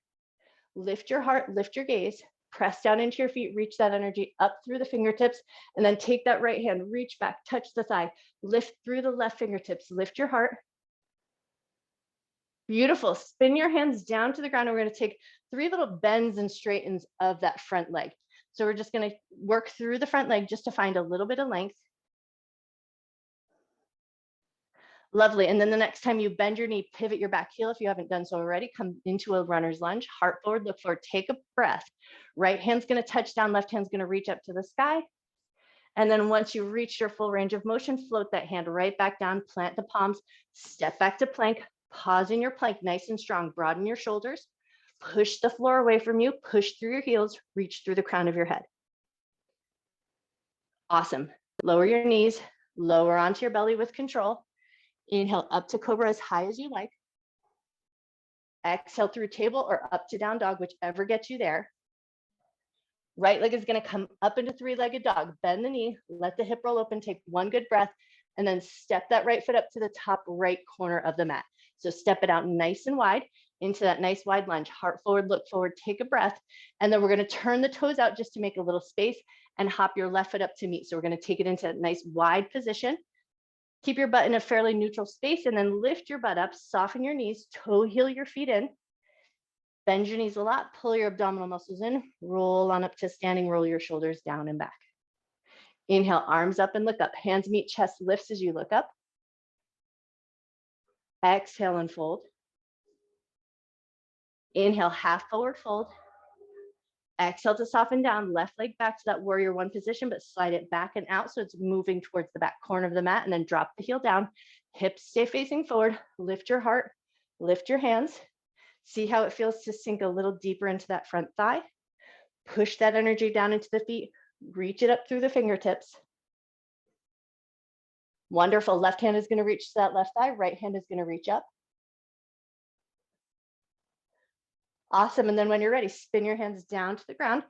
Lift your heart, lift your gaze, press down into your feet, reach that energy up through the fingertips, and then take that right hand, reach back, touch the thigh, lift through the left fingertips, lift your heart. Beautiful. Spin your hands down to the ground. And we're going to take 3 little bends and straightens of that front leg. So we're just going to work through the front leg just to find a little bit of length. Lovely. And then the next time you bend your knee, pivot your back heel if you haven't done so already. Come into a runner's lunge, heart forward, look forward, take a breath. Right hand's going to touch down, left hand's going to reach up to the sky. And then once you reach your full range of motion, float that hand right back down, plant the palms, step back to plank. Pause in your plank, nice and strong. Broaden your shoulders. Push the floor away from you. Push through your heels. Reach through the crown of your head. Awesome. Lower your knees. Lower onto your belly with control. Inhale up to cobra as high as you like. Exhale through table or up to down dog, whichever gets you there. Right leg is going to come up into 3-legged dog. Bend the knee. Let the hip roll open. Take one good breath. And then step that right foot up to the top right corner of the mat. So step it out nice and wide into that nice wide lunge. Heart forward, look forward, take a breath. And then we're going to turn the toes out just to make a little space and hop your left foot up to meet. So we're going to take it into a nice wide position. Keep your butt in a fairly neutral space and then lift your butt up, soften your knees, toe heel your feet in. Bend your knees a lot, pull your abdominal muscles in, roll on up to standing, roll your shoulders down and back. Inhale, arms up and look up. Hands meet chest, lifts as you look up. Exhale and fold. Inhale, half forward fold. Exhale to soften down, left leg back to that warrior one position, but slide it back and out so it's moving towards the back corner of the mat, and then drop the heel down. Hips stay facing forward. Lift your heart, lift your hands. See how it feels to sink a little deeper into that front thigh. Push that energy down into the feet. Reach it up through the fingertips. Wonderful. Left hand is going to reach to that left thigh. Right hand is going to reach up. Awesome. And then when you're ready, spin your hands down to the ground.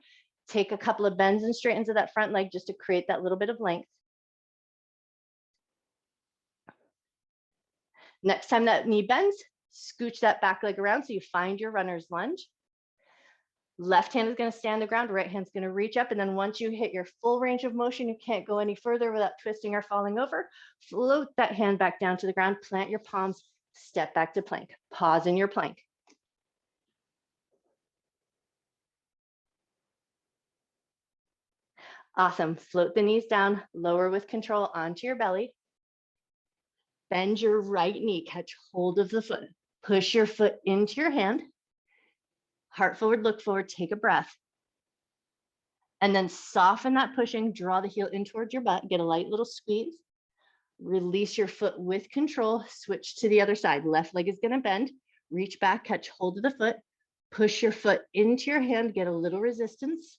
Take a couple of bends and straightens of that front leg just to create that little bit of length. Next time that knee bends, scooch that back leg around so you find your runner's lunge. Left hand is going to stay on the ground, right hand's going to reach up. And then once you hit your full range of motion, you can't go any further without twisting or falling over. Float that hand back down to the ground, plant your palms, step back to plank. Pause in your plank. Awesome. Float the knees down, lower with control onto your belly. Bend your right knee, catch hold of the foot. Push your foot into your hand. Heart forward, look forward, take a breath. And then soften that pushing, draw the heel in towards your butt, get a light little squeeze. Release your foot with control, switch to the other side. Left leg is gonna bend, reach back, catch hold of the foot, push your foot into your hand, get a little resistance.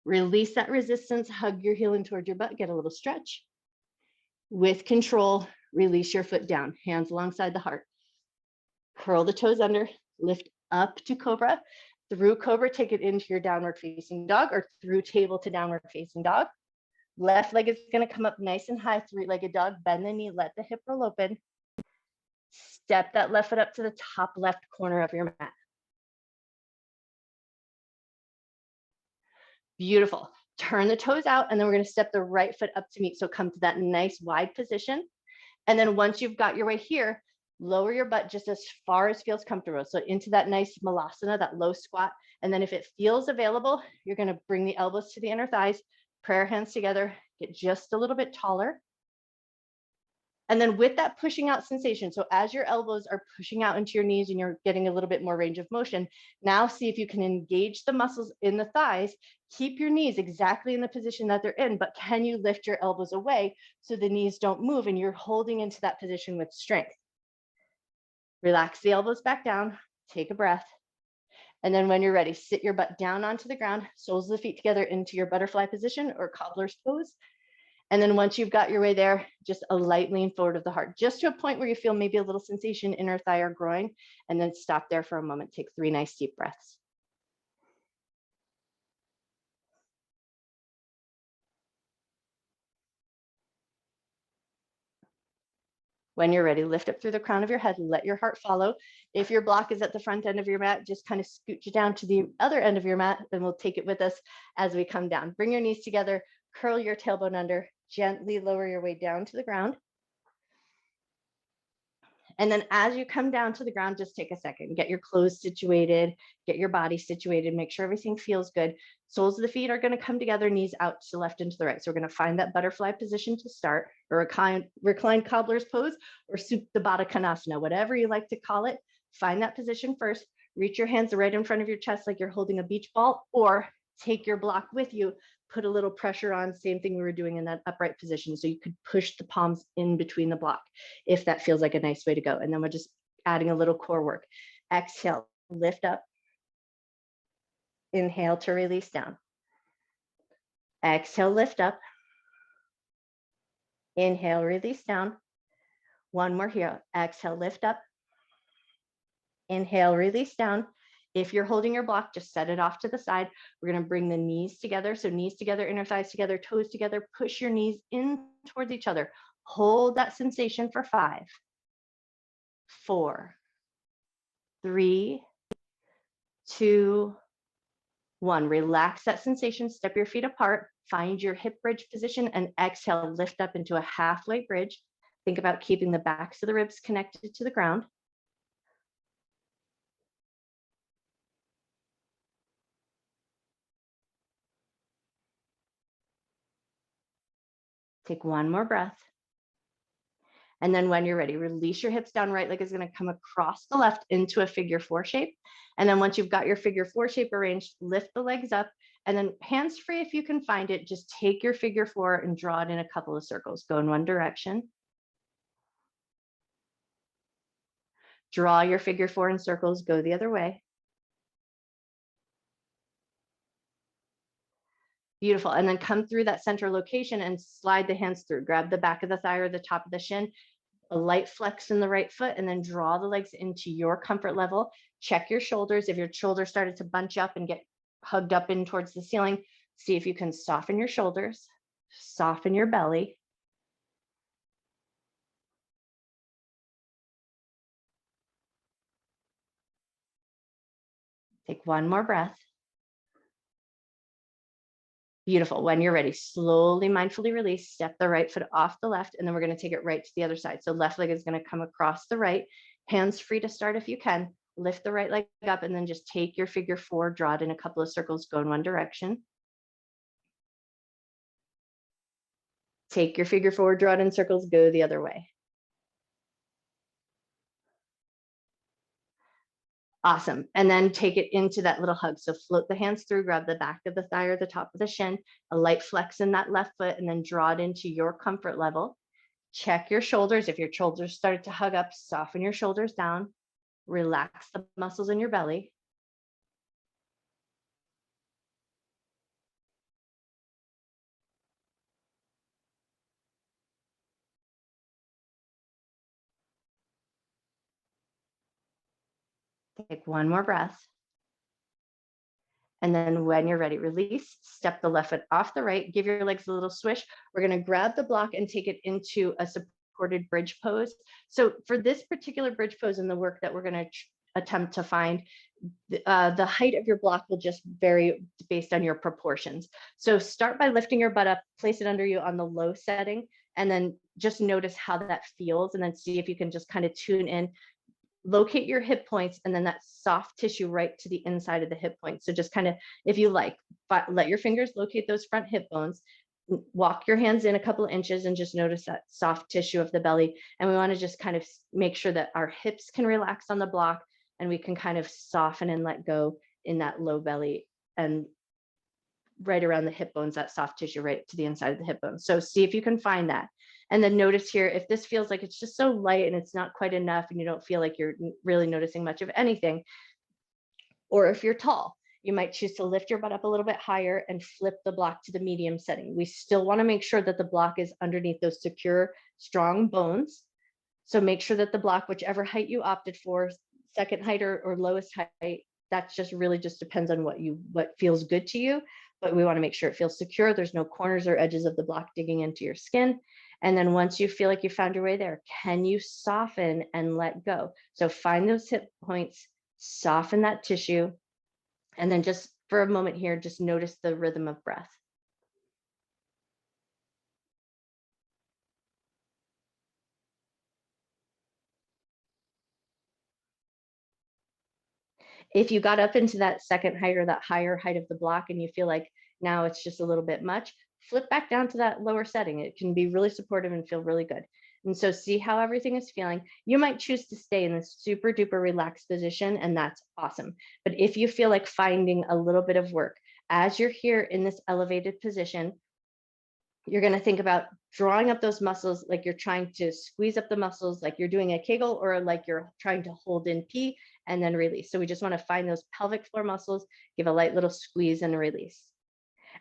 Release that resistance, hug your heel in towards your butt, get a little stretch. With control, release your foot down, hands alongside the heart. Curl the toes under, lift up to cobra. Through cobra, take it into your downward facing dog or through table to downward facing dog. Left leg is going to come up nice and high, three-legged dog. Bend the knee, let the hip roll open. Step that left foot up to the top left corner of your mat. Beautiful. Turn the toes out, and then we're going to step the right foot up to meet. So come to that nice wide position. And then once you've got your way here, lower your butt just as far as feels comfortable. So into that nice malasana, that low squat. And then if it feels available, you're going to bring the elbows to the inner thighs, prayer hands together, get just a little bit taller. And then with that pushing out sensation, so as your elbows are pushing out into your knees and you're getting a little bit more range of motion, now see if you can engage the muscles in the thighs, keep your knees exactly in the position that they're in, but can you lift your elbows away so the knees don't move and you're holding into that position with strength? Relax the elbows back down, take a breath. And then when you're ready, sit your butt down onto the ground, soles of the feet together into your butterfly position or cobbler's pose. And then once you've got your way there, just a light lean forward of the heart, just to a point where you feel maybe a little sensation, inner thigh or groin, and then stop there for a moment. Take 3 nice deep breaths. When you're ready, lift up through the crown of your head, let your heart follow. If your block is at the front end of your mat, just kind of scooch it down to the other end of your mat, then we'll take it with us as we come down. Bring your knees together, curl your tailbone under, gently lower your way down to the ground. And then as you come down to the ground, just take a second, get your clothes situated, get your body situated, make sure everything feels good. Soles of the feet are going to come together, knees out to the left and to the right. So we're going to find that butterfly position to start, or a reclined cobbler's pose, or Supta Baddha Konasana, whatever you like to call it. Find that position first. Reach your hands right in front of your chest like you're holding a beach ball, or take your block with you. Put a little pressure on, same thing we were doing in that upright position. So you could push the palms in between the block if that feels like a nice way to go. And then we're just adding a little core work. Exhale, lift up. Inhale to release down. Exhale, lift up. Inhale, release down. One more here. Exhale, lift up. Inhale, release down. If you're holding your block, just set it off to the side. We're going to bring the knees together. So knees together, inner thighs together, toes together. Push your knees in towards each other. Hold that sensation for 5, 4, 3, 2, 1. Relax that sensation. Step your feet apart. Find your hip bridge position and exhale, lift up into a halfway bridge. Think about keeping the backs of the ribs connected to the ground. Take one more breath. And then when you're ready, release your hips down. Right leg is going to come across the left into a figure 4 shape. And then once you've got your figure 4 shape arranged, lift the legs up and then hands free if you can find it. Just take your figure 4 and draw it in a couple of circles. Go in one direction. Draw your figure 4 in circles. Go the other way. Beautiful. And then come through that center location and slide the hands through. Grab the back of the thigh or the top of the shin, a light flex in the right foot, and then draw the legs into your comfort level. Check your shoulders. If your shoulders started to bunch up and get hugged up in towards the ceiling, see if you can soften your shoulders, soften your belly. Take one more breath. Beautiful. When you're ready, slowly, mindfully release, step the right foot off the left, and then we're going to take it right to the other side. So left leg is going to come across the right, hands free to start if you can. Lift the right leg up and then just take your figure four, draw it in a couple of circles, go in one direction. Take your figure four, draw it in circles, go the other way. Awesome. And then take it into that little hug. So float the hands through, grab the back of the thigh or the top of the shin, a light flex in that left foot, and then draw it into your comfort level. Check your shoulders. If your shoulders started to hug up, soften your shoulders down. Relax the muscles in your belly. Take one more breath. And then when you're ready, release, step the left foot off the right, give your legs a little swish. We're going to grab the block and take it into a supported bridge pose. So for this particular bridge pose in the work that we're going to attempt to find, the height of your block will just vary based on your proportions. So start by lifting your butt up, place it under you on the low setting, and then just notice how that feels, and then see if you can just kind of tune in. Locate your hip points and then that soft tissue right to the inside of the hip points. So just kind of, if you like, let your fingers locate those front hip bones, walk your hands in a couple of inches and just notice that soft tissue of the belly. And we want to just kind of make sure that our hips can relax on the block and we can kind of soften and let go in that low belly and right around the hip bones, that soft tissue right to the inside of the hip bones. So see if you can find that. And then notice here, if this feels like it's just so light and it's not quite enough and you don't feel like you're really noticing much of anything, or if you're tall, you might choose to lift your butt up a little bit higher and flip the block to the medium setting. We still want to make sure that the block is underneath those secure, strong bones. So make sure that the block, whichever height you opted for, second height or lowest height, that's just really just depends on what feels good to you. But we want to make sure it feels secure. There's no corners or edges of the block digging into your skin. And then once you feel like you found your way there, can you soften and let go? So find those hip points, soften that tissue, and then just for a moment here, just notice the rhythm of breath. If you got up into that second height or that higher height of the block and you feel like now it's just a little bit much, flip back down to that lower setting. It can be really supportive and feel really good. And so see how everything is feeling. You might choose to stay in this super duper relaxed position, and that's awesome. But if you feel like finding a little bit of work, as you're here in this elevated position, you're going to think about drawing up those muscles like you're trying to squeeze up the muscles, like you're doing a Kegel, or like you're trying to hold in P and then release. So we just want to find those pelvic floor muscles, give a light little squeeze and release.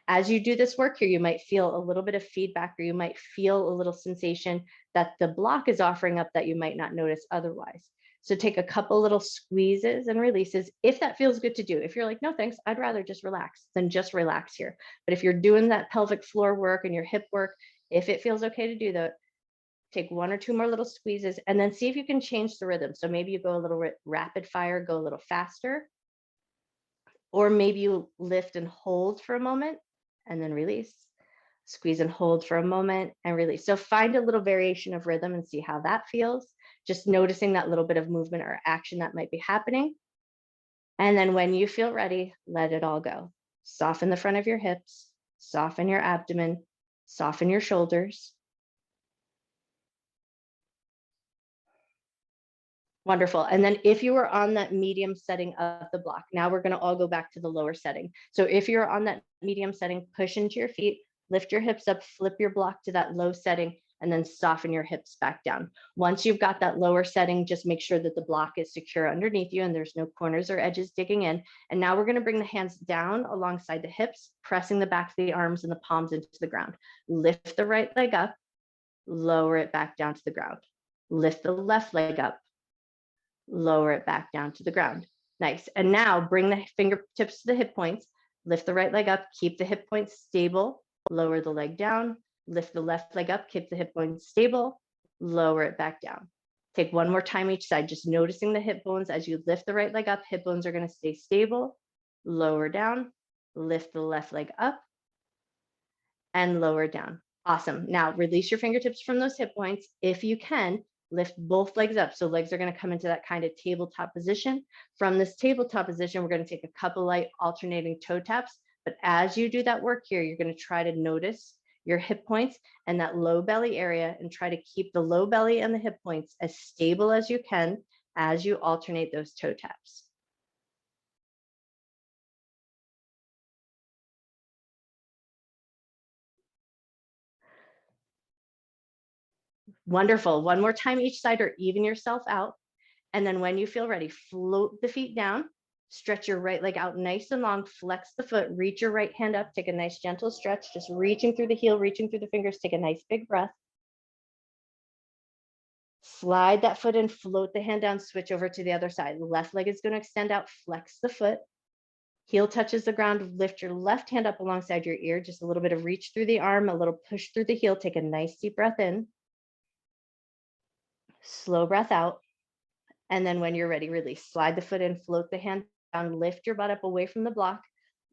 As you do this work here, you might feel a little bit of feedback, or you might feel a little sensation that the block is offering up that you might not notice otherwise. So take a couple little squeezes and releases if that feels good to do. If you're like, no, thanks, I'd rather just relax, then just relax here. But if you're doing that pelvic floor work and your hip work, if it feels okay to do that, take one or two more little squeezes and then see if you can change the rhythm. So maybe you go a little rapid fire, go a little faster, or maybe you lift and hold for a moment and then release. Squeeze and hold for a moment and release. So find a little variation of rhythm and see how that feels. Just noticing that little bit of movement or action that might be happening. And then when you feel ready, let it all go. Soften the front of your hips, soften your abdomen, soften your shoulders. Wonderful. And then if you were on that medium setting of the block, now we're going to all go back to the lower setting. So if you're on that medium setting, push into your feet, lift your hips up, flip your block to that low setting, and then soften your hips back down. Once you've got that lower setting, just make sure that the block is secure underneath you and there's no corners or edges digging in. And now we're going to bring the hands down alongside the hips, pressing the back of the arms and the palms into the ground. Lift the right leg up, lower it back down to the ground. Lift the left leg up, lower it back down to the ground. Nice. And now bring the fingertips to the hip points, lift the right leg up, keep the hip points stable, lower the leg down, lift the left leg up, keep the hip bones stable, lower it back down. Take one more time each side, just noticing the hip bones as you lift the right leg up, hip bones are going to stay stable, lower down, lift the left leg up, and lower down. Awesome. Now release your fingertips from those hip points. If you can, lift both legs up. So legs are going to come into that kind of tabletop position. From this tabletop position, we're going to take a couple light alternating toe taps. But as you do that work here, you're going to try to notice your hip points and that low belly area and try to keep the low belly and the hip points as stable as you can as you alternate those toe taps. Wonderful. One more time each side, or even yourself out. And then when you feel ready, float the feet down, stretch your right leg out nice and long, flex the foot, reach your right hand up, take a nice gentle stretch, just reaching through the heel, reaching through the fingers, take a nice big breath. Slide that foot in, float the hand down, switch over to the other side. Left leg is going to extend out, flex the foot. Heel touches the ground, lift your left hand up alongside your ear, just a little bit of reach through the arm, a little push through the heel, take a nice deep breath in. Slow breath out. And then when you're ready, release. Slide the foot in, float the hand down, lift your butt up away from the block,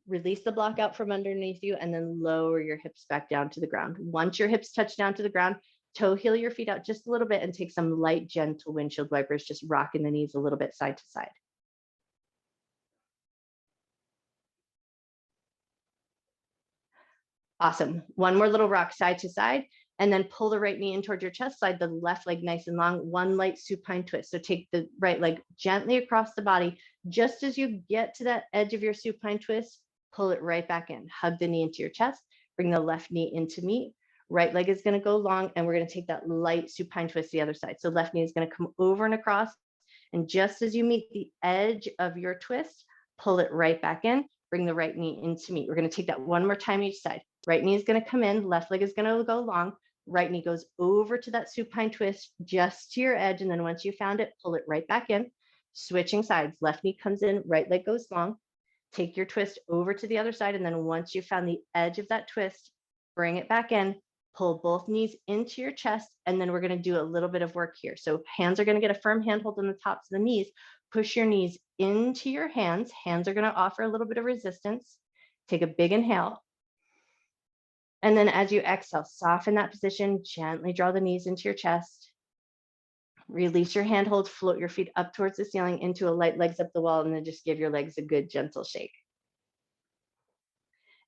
release the block out from underneath you, and then lower your hips back down to the ground. Once your hips touch down to the ground, toe heel your feet out just a little bit and take some light, gentle windshield wipers, just rocking the knees a little bit side to side. Awesome. One more little rock side to side, and then pull the right knee in towards your chest, slide the left leg nice and long, one light supine twist. So take the right leg gently across the body. Just as you get to that edge of your supine twist, pull it right back in. Hug the knee into your chest, bring the left knee into meet. Right leg is going to go long, and we're going to take that light supine twist the other side. So left knee is going to come over and across. And just as you meet the edge of your twist, pull it right back in, bring the right knee into meet. We're going to take that one more time each side. Right knee is going to come in, left leg is going to go long. Right knee goes over to that supine twist, just to your edge. And then once you found it, pull it right back in. Switching sides, left knee comes in, right leg goes long. Take your twist over to the other side. And then once you found the edge of that twist, bring it back in, pull both knees into your chest. And then we're going to do a little bit of work here. So hands are going to get a firm handhold on the tops of the knees. Push your knees into your hands. Hands are going to offer a little bit of resistance. Take a big inhale. And then as you exhale, soften that position, gently draw the knees into your chest. Release your handhold, float your feet up towards the ceiling into a light legs up the wall, and then just give your legs a good gentle shake.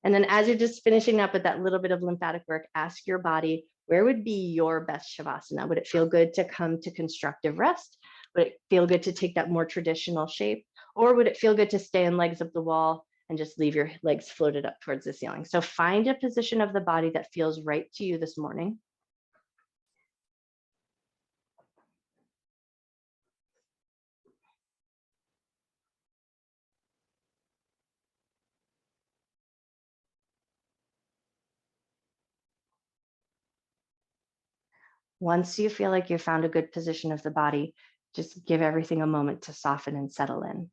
And then as you're just finishing up with that little bit of lymphatic work, ask your body, where would be your best Shavasana? Would it feel good to come to constructive rest? Would it feel good to take that more traditional shape? Or would it feel good to stay in legs up the wall and just leave your legs floated up towards the ceiling? So find a position of the body that feels right to you this morning. Once you feel like you found a good position of the body, just give everything a moment to soften and settle in.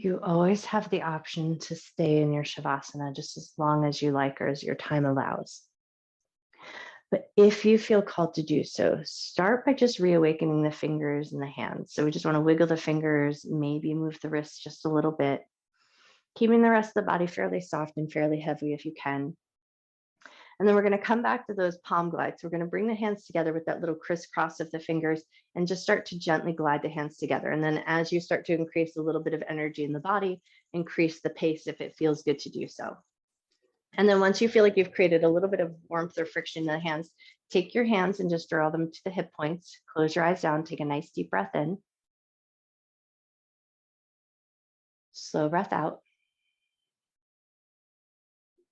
You always have the option to stay in your Shavasana just as long as you like or as your time allows. But if you feel called to do so, start by just reawakening the fingers and the hands. So we just want to wiggle the fingers, maybe move the wrists just a little bit, keeping the rest of the body fairly soft and fairly heavy if you can. And then we're going to come back to those palm glides. We're going to bring the hands together with that little crisscross of the fingers and just start to gently glide the hands together. And then as you start to increase a little bit of energy in the body, increase the pace if it feels good to do so. And then once you feel like you've created a little bit of warmth or friction in the hands, take your hands and just draw them to the hip points. Close your eyes down, take a nice deep breath in. Slow breath out.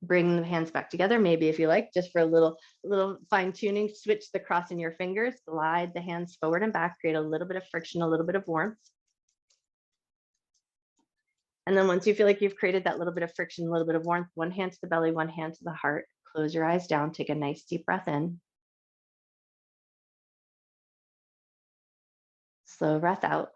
Bring the hands back together, maybe if you like, just for a little fine tuning, switch the cross in your fingers, glide the hands forward and back, create a little bit of friction, a little bit of warmth. And then once you feel like you've created that little bit of friction, a little bit of warmth, one hand to the belly, one hand to the heart, close your eyes down, take a nice deep breath in. Slow breath out.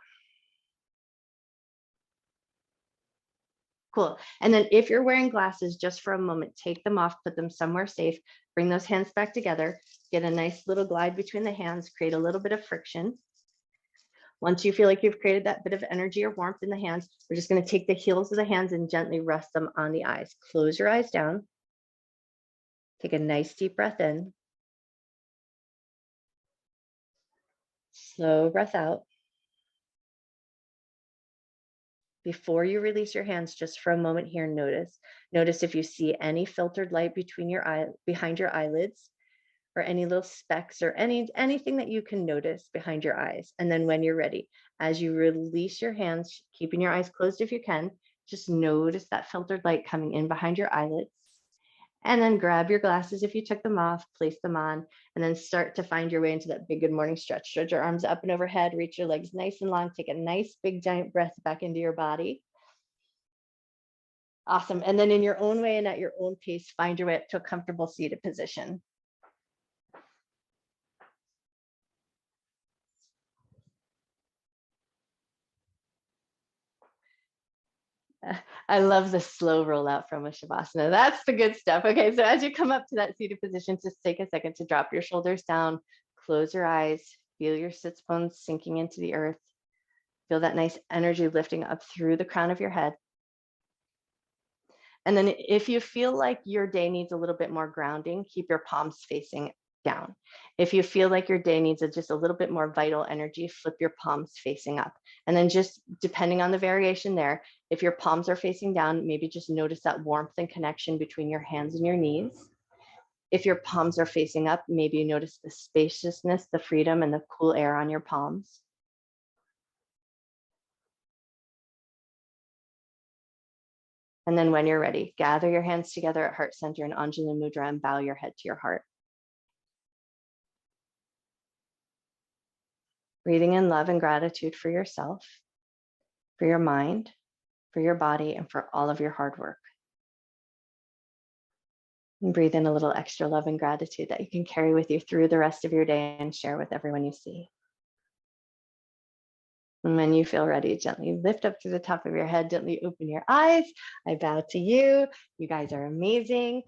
Cool. And then if you're wearing glasses, just for a moment, take them off, put them somewhere safe, bring those hands back together, get a nice little glide between the hands, create a little bit of friction. Once you feel like you've created that bit of energy or warmth in the hands, we're just going to take the heels of the hands and gently rest them on the eyes. Close your eyes down. Take a nice deep breath in. Slow breath out. Before you release your hands, just for a moment here, notice if you see any filtered light between your behind your eyelids, or any little specks or anything that you can notice behind your eyes. And then when you're ready, as you release your hands, keeping your eyes closed if you can, just notice that filtered light coming in behind your eyelids. And then grab your glasses if you took them off, place them on, and then start to find your way into that big good morning stretch. Stretch your arms up and overhead, reach your legs nice and long, take a nice big giant breath back into your body. Awesome. And then in your own way and at your own pace, find your way up to a comfortable seated position. I love the slow rollout from a Shavasana. That's the good stuff. Okay, so as you come up to that seated position, just take a second to drop your shoulders down, close your eyes, feel your sits bones sinking into the earth. Feel that nice energy lifting up through the crown of your head. And then if you feel like your day needs a little bit more grounding, keep your palms facing down. If you feel like your day needs just a little bit more vital energy, flip your palms facing up. And then just depending on the variation there, if your palms are facing down, maybe just notice that warmth and connection between your hands and your knees. If your palms are facing up, maybe you notice the spaciousness, the freedom, and the cool air on your palms. And then when you're ready, gather your hands together at heart center in Anjali Mudra and bow your head to your heart. Breathing in love and gratitude for yourself, for your mind, for your body, and for all of your hard work. And breathe in a little extra love and gratitude that you can carry with you through the rest of your day and share with everyone you see. And when you feel ready, gently lift up to the top of your head, gently open your eyes. I bow to you. You guys are amazing.